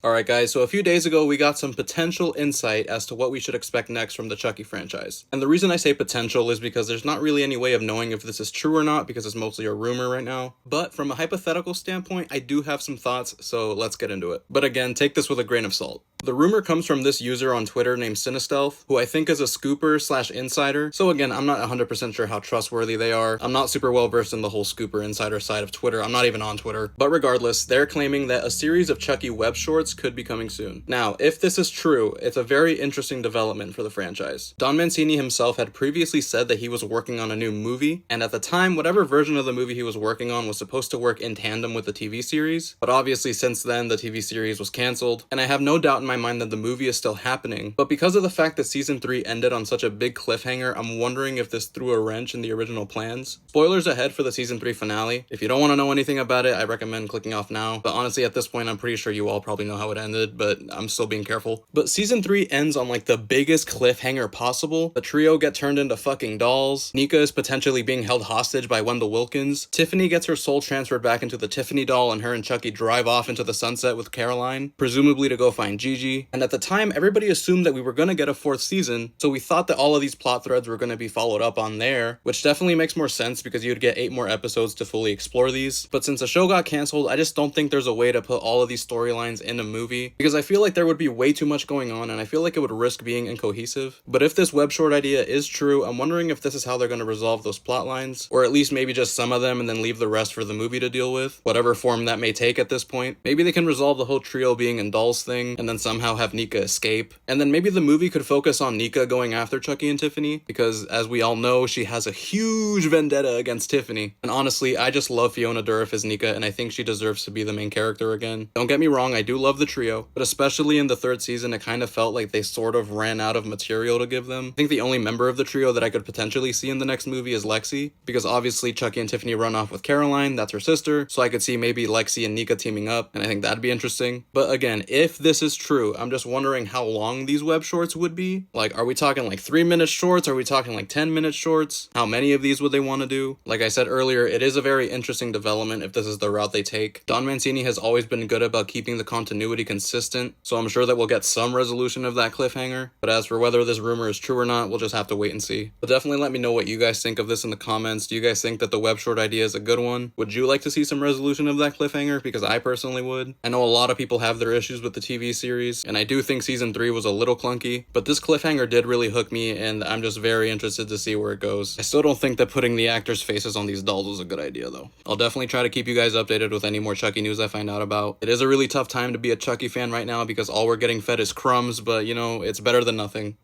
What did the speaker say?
Alright guys, so a few days ago we got some potential insight as to what we should expect next from the Chucky franchise. And the reason I say potential is because there's not really any way of knowing if this is true or not because it's mostly a rumor right now. But from a hypothetical standpoint, I do have some thoughts, so let's get into it. But again, take this with a grain of salt. The rumor comes from this user on Twitter named Cinestealth, who I think is a scooper slash insider. So again, I'm not 100% sure how trustworthy they are. I'm not super well versed in the whole scooper insider side of Twitter. I'm not even on Twitter. But regardless, they're claiming that a series of Chucky web shorts could be coming soon. Now, if this is true, it's a very interesting development for the franchise. Don Mancini himself had previously said that he was working on a new movie, and at the time, whatever version of the movie he was working on was supposed to work in tandem with the TV series. But obviously, since then, the TV series was canceled, and I have no doubt in my mind that the movie is still happening. But because of the fact that season 3 ended on such a big cliffhanger, I'm wondering if this threw a wrench in the original plans. Spoilers ahead for the season 3 finale. If you don't want to know anything about it, I recommend clicking off now. But honestly, at this point, I'm pretty sure you all probably know how it ended, but I'm still being careful. But season 3 ends on like the biggest cliffhanger possible. The trio get turned into fucking dolls. Nika is potentially being held hostage by Wendell Wilkins. Tiffany gets her soul transferred back into the Tiffany doll, and her and Chucky drive off into the sunset with Caroline, presumably to go find Gigi. And at the time, everybody assumed that we were gonna get a 4th season, so we thought that all of these plot threads were gonna be followed up on there, which definitely makes more sense because you'd get 8 more episodes to fully explore these. But since the show got canceled, I just don't think there's a way to put all of these storylines in a movie, because I feel like there would be way too much going on, and I feel like it would risk being incohesive. But if this web short idea is true, I'm wondering if this is how they're gonna resolve those plot lines, or at least maybe just some of them and then leave the rest for the movie to deal with, whatever form that may take at this point. Maybe they can resolve the whole trio being in dolls thing, and then somehow have Nika escape. And then maybe the movie could focus on Nika going after Chucky and Tiffany, because as we all know, she has a huge vendetta against Tiffany. And honestly, I just love Fiona Dourif as Nika, and I think she deserves to be the main character again. Don't get me wrong, I do love the trio, but especially in the 3rd season, it kind of felt like they sort of ran out of material to give them. I think the only member of the trio that I could potentially see in the next movie is Lexi, because obviously Chucky and Tiffany run off with Caroline, that's her sister, so I could see maybe Lexi and Nika teaming up, and I think that'd be interesting. But again, if this is true, I'm just wondering how long these web shorts would be. Like, are we talking like 3-minute shorts? Are we talking like 10-minute shorts? How many of these would they want to do? Like I said earlier, it is a very interesting development if this is the route they take. Don Mancini has always been good about keeping the continuity consistent, so I'm sure that we'll get some resolution of that cliffhanger. But as for whether this rumor is true or not, we'll just have to wait and see. But definitely let me know what you guys think of this in the comments. Do you guys think that the web short idea is a good one? Would you like to see some resolution of that cliffhanger? Because I personally would. I know a lot of people have their issues with the TV series, and I do think season 3 was a little clunky, but this cliffhanger did really hook me, and I'm just very interested to see where it goes. I still don't think that putting the actors' faces on these dolls was a good idea though. I'll definitely try to keep you guys updated with any more Chucky news I find out about. It is a really tough time to be a Chucky fan right now because all we're getting fed is crumbs, but you know, it's better than nothing.